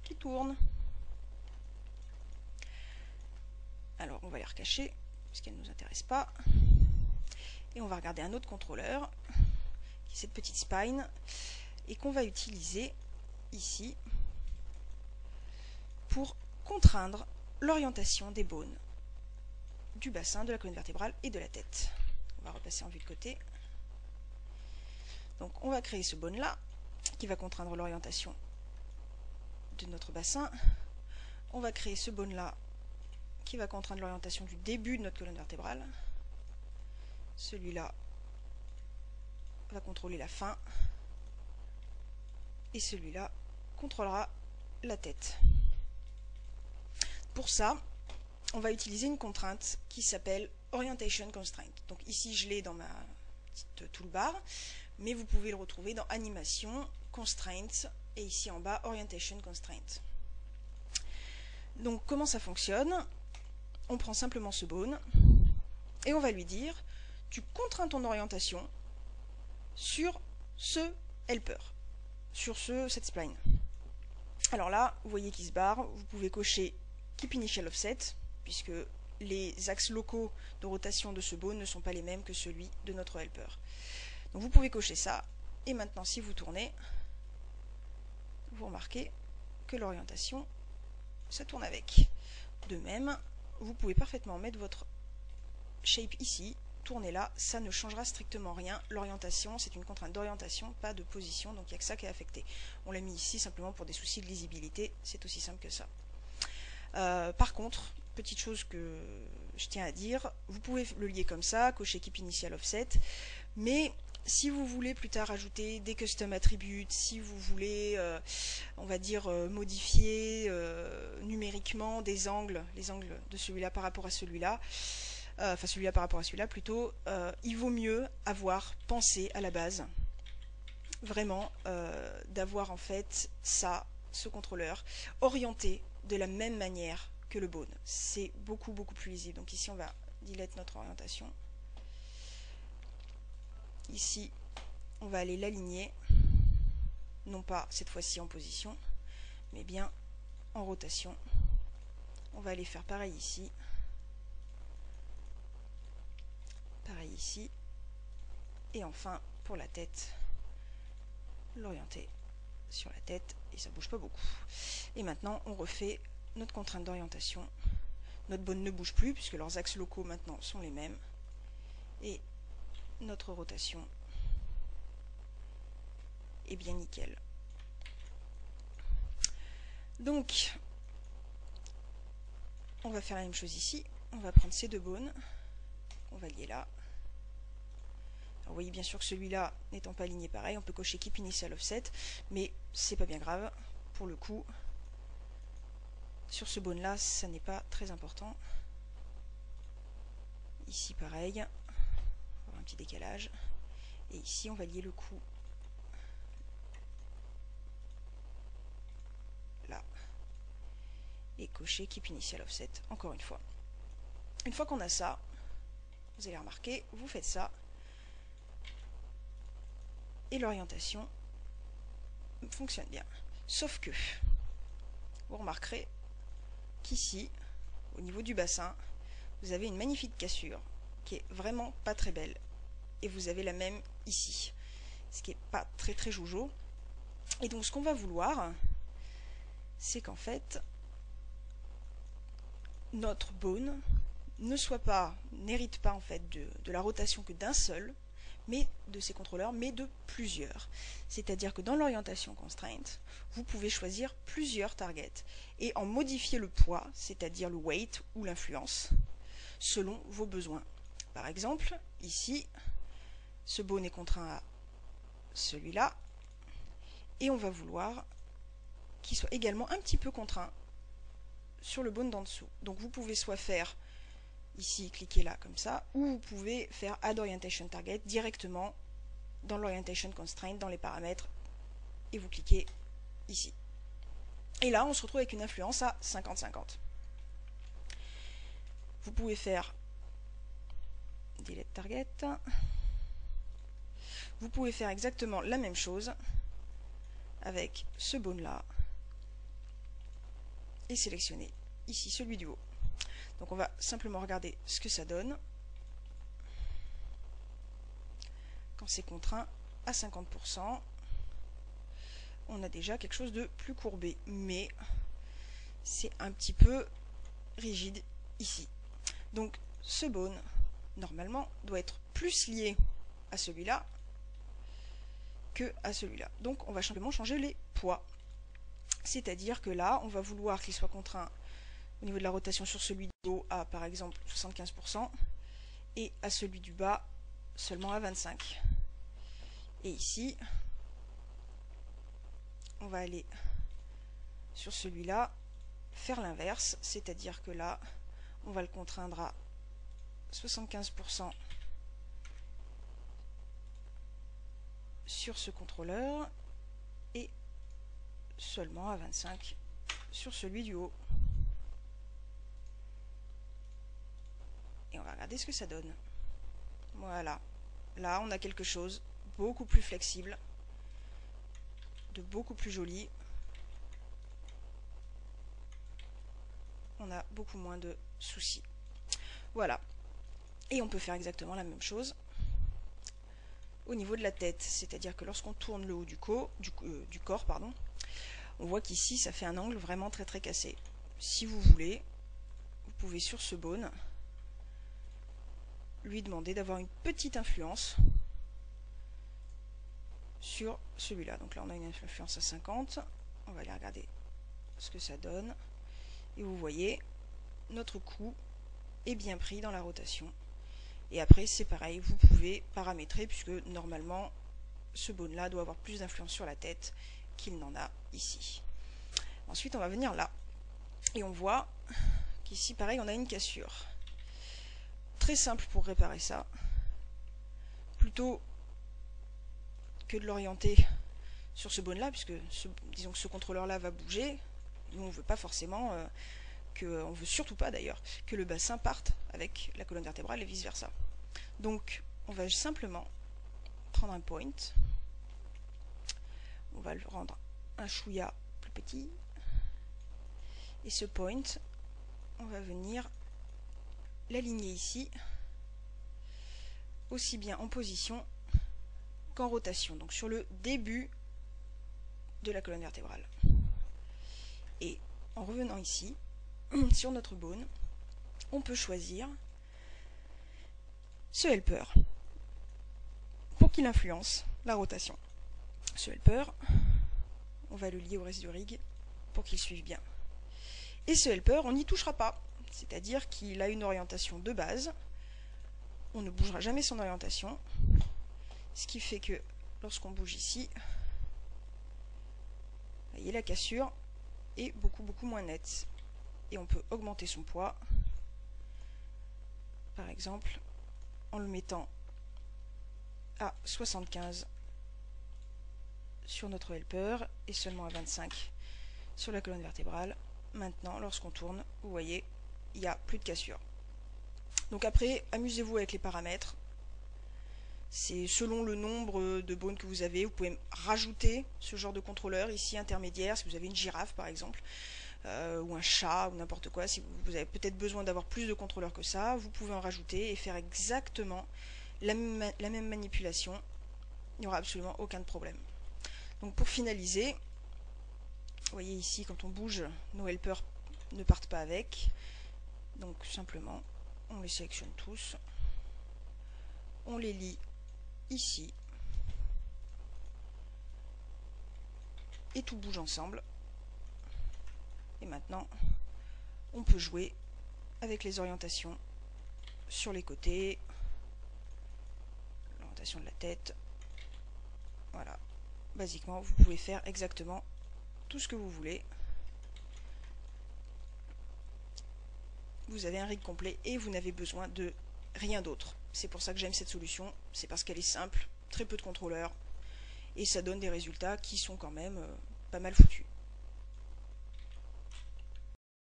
qui tourne. Alors on va les recacher puisqu'elles ne nous intéressent pas. Et on va regarder un autre contrôleur qui est cette petite spine et qu'on va utiliser ici pour contraindre l'orientation des bones du bassin, de la colonne vertébrale et de la tête. On va repasser en vue de côté. Donc on va créer ce bone là qui va contraindre l'orientation de notre bassin. On va créer ce bone là qui va contraindre l'orientation du début de notre colonne vertébrale. Celui-là va contrôler la fin et celui-là contrôlera la tête. Pour ça, on va utiliser une contrainte qui s'appelle Orientation Constraint. Donc ici, je l'ai dans ma petite toolbar, mais vous pouvez le retrouver dans Animation, Constraints, et ici en bas, Orientation Constraint. Donc comment ça fonctionne? On prend simplement ce bone, et on va lui dire, tu contrains ton orientation sur ce helper, sur cette spline. Alors là, vous voyez qu'il se barre, vous pouvez cocher Keep Initial Offset, puisque les axes locaux de rotation de ce bone ne sont pas les mêmes que celui de notre helper. Donc vous pouvez cocher ça, et maintenant si vous tournez, vous remarquez que l'orientation, ça tourne avec. De même, vous pouvez parfaitement mettre votre shape ici, tourner là, ça ne changera strictement rien. L'orientation, c'est une contrainte d'orientation, pas de position, donc il n'y a que ça qui est affecté. On l'a mis ici simplement pour des soucis de lisibilité, c'est aussi simple que ça. Par contre, petite chose que je tiens à dire, vous pouvez le lier comme ça, cocher Keep Initial Offset, mais si vous voulez plus tard ajouter des custom attributes, si vous voulez, on va dire, modifier numériquement des angles, les angles de celui-là par rapport à celui-là, enfin celui-là par rapport à celui-là plutôt, il vaut mieux avoir pensé à la base, vraiment, d'avoir en fait ça, ce contrôleur, orienté de la même manière que le bone. C'est beaucoup plus lisible. Donc ici on va delete notre orientation. Ici on va aller l'aligner, non pas cette fois-ci en position, mais bien en rotation. On va aller faire pareil ici. Pareil ici. Et enfin pour la tête, l'orienter sur la tête et ça bouge pas beaucoup. Et maintenant on refait notre contrainte d'orientation. Notre bone ne bouge plus puisque leurs axes locaux maintenant sont les mêmes. Et notre rotation est bien nickel. Donc on va faire la même chose ici. On va prendre ces deux bones. On va lier là. Alors, vous voyez bien sûr que celui-là n'étant pas aligné pareil, on peut cocher Keep Initial Offset, mais c'est pas bien grave. Pour le coup, sur ce bone là, ça n'est pas très important. Ici pareil, on va avoir un petit décalage. Et ici on va lier le cou là. Et cocher Keep Initial Offset encore une fois. Une fois qu'on a ça, vous allez remarquer, vous faites ça. Et l'orientation fonctionne bien. Sauf que, vous remarquerez qu'ici, au niveau du bassin, vous avez une magnifique cassure qui est vraiment pas très belle. Et vous avez la même ici, ce qui est pas très joujou. Et donc ce qu'on va vouloir, c'est qu'en fait, notre bone n'hérite pas en fait de la rotation que d'un seul, mais de ces contrôleurs, mais de plusieurs. C'est-à-dire que dans l'orientation constraint, vous pouvez choisir plusieurs targets et en modifier le poids, c'est-à-dire le weight ou l'influence, selon vos besoins. Par exemple, ici, ce bone est contraint à celui-là, et on va vouloir qu'il soit également un petit peu contraint sur le bone d'en dessous. Donc vous pouvez soit faire ici, cliquez là comme ça, ou vous pouvez faire Add Orientation Target directement dans l'Orientation Constraint, dans les paramètres, et vous cliquez ici. Et là, on se retrouve avec une influence à 50-50. Vous pouvez faire Delete Target. Vous pouvez faire exactement la même chose avec ce bone là. et sélectionner ici celui du haut. Donc on va simplement regarder ce que ça donne quand c'est contraint à 50%. On a déjà quelque chose de plus courbé, mais c'est un petit peu rigide ici. Donc ce bone, normalement, doit être plus lié à celui-là que à celui-là. Donc on va simplement changer les poids. C'est-à-dire que là, on va vouloir qu'il soit contraint au niveau de la rotation sur celui du haut à, par exemple, 75%, et à celui du bas seulement à 25%. Et ici, on va aller sur celui-là, faire l'inverse, c'est-à-dire que là, on va le contraindre à 75% sur ce contrôleur et seulement à 25% sur celui du haut. Et on va regarder ce que ça donne. Voilà. Là, on a quelque chose beaucoup plus flexible, de beaucoup plus joli. On a beaucoup moins de soucis. Voilà. Et on peut faire exactement la même chose au niveau de la tête. C'est-à-dire que lorsqu'on tourne le haut du corps, on voit qu'ici, ça fait un angle vraiment très très cassé. Si vous voulez, vous pouvez sur ce bone lui demander d'avoir une petite influence sur celui-là. Donc là, on a une influence à 50. On va aller regarder ce que ça donne. Et vous voyez, notre coup est bien pris dans la rotation. Et après, c'est pareil, vous pouvez paramétrer, puisque normalement, ce bone-là doit avoir plus d'influence sur la tête qu'il n'en a ici. Ensuite, on va venir là. Et on voit qu'ici, pareil, on a une cassure. Très simple pour réparer ça. Plutôt que de l'orienter sur ce bone-là, puisque disons que ce contrôleur-là va bouger, nous on veut pas forcément on veut surtout pas d'ailleurs que le bassin parte avec la colonne vertébrale et vice versa. Donc on va simplement prendre un point, on va le rendre un chouïa plus petit, et ce point, on va venir l'aligner ici, aussi bien en position qu'en rotation, donc sur le début de la colonne vertébrale. Et en revenant ici, sur notre bone, on peut choisir ce helper pour qu'il influence la rotation. Ce helper, on va le lier au reste du rig pour qu'il suive bien. Et ce helper, on n'y touchera pas, c'est-à-dire qu'il a une orientation de base, on ne bougera jamais son orientation, ce qui fait que lorsqu'on bouge ici, vous voyez, la cassure est beaucoup moins nette. Et on peut augmenter son poids, par exemple, en le mettant à 75 sur notre helper et seulement à 25 sur la colonne vertébrale. Maintenant, lorsqu'on tourne, vous voyez, il n'y a plus de cassure. Donc après, amusez-vous avec les paramètres. C'est selon le nombre de bones que vous avez. Vous pouvez rajouter ce genre de contrôleur ici intermédiaire, si vous avez une girafe par exemple, ou un chat, ou n'importe quoi. Si vous avez peut-être besoin d'avoir plus de contrôleurs que ça, vous pouvez en rajouter et faire exactement la même manipulation. Il n'y aura absolument aucun problème. Donc pour finaliser, vous voyez ici quand on bouge, nos helpers ne partent pas avec. Donc simplement, on les sélectionne tous. On les lie ici. Et tout bouge ensemble. Et maintenant, on peut jouer avec les orientations sur les côtés, l'orientation de la tête. Voilà. Basiquement, vous pouvez faire exactement tout ce que vous voulez. Vous avez un rig complet et vous n'avez besoin de rien d'autre. C'est pour ça que j'aime cette solution. C'est parce qu'elle est simple, très peu de contrôleurs, et ça donne des résultats qui sont quand même pas mal foutus.